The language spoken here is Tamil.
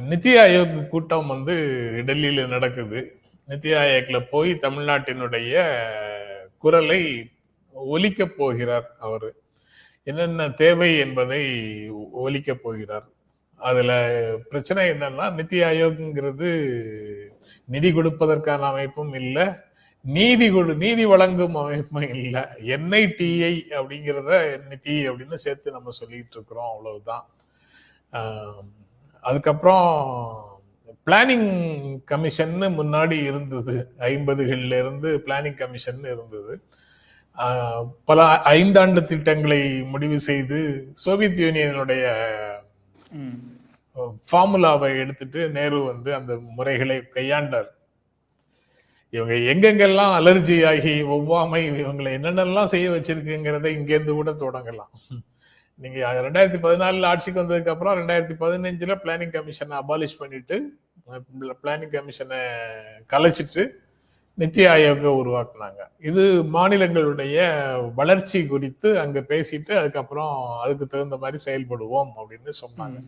நித்தி ஆயோக் கூட்டம் டெல்லியில நடக்குது. நித்தி ஆயோக்ல போய் தமிழ்நாட்டினுடைய குரலை ஒலிக்கப் போகிறார் அவரு. என்னென்ன தேவை என்பதை ஒலிக்கப் போகிறார். அதுல பிரச்சனை என்னன்னா, நித்தி ஆயோக்ங்கிறது நிதி கொடுப்பதற்கான அமைப்பும் இல்ல, நீதி வழங்கும் அமைப்பும் இல்ல. NITI அப்படிங்கிறத NITI அப்படின்னு சேர்த்து நம்ம சொல்லிட்டு இருக்கிறோம், அவ்வளவுதான். அதுக்கப்புறம் பிளானிங் கமிஷன் முன்னாடி இருந்தது. 50கள்ல இருந்து பிளானிங் கமிஷன் இருந்தது. பல 5 ஆண்டு திட்டங்களை முடிவு செய்து சோவியத் யூனியனுடைய ஃபார்முலாவை எடுத்துட்டு நேரு அந்த முறைகளை கையாண்டார். இவங்க எங்கெங்கெல்லாம் அலர்ஜி ஆகி ஒவ்வாமை இவங்களை என்னென்னலாம் செய்ய வச்சிருக்குங்கிறத இங்கேருந்து கூட தொடங்கலாம். நீங்க 2014 ஆட்சிக்கு வந்ததுக்கு அப்புறம் 2015 பிளானிங் கமிஷனை அபாலிஷ் பண்ணிட்டு, பிளானிங் கமிஷனை கலைச்சிட்டு நித்தி ஆயோக உருவாக்குனாங்க. இது மாநிலங்களுடைய வளர்ச்சி குறித்து அங்க பேசிட்டு அதுக்கப்புறம் அதுக்கு தகுந்த மாதிரி செயல்படுவோம் அப்படின்னு சொன்னாங்க.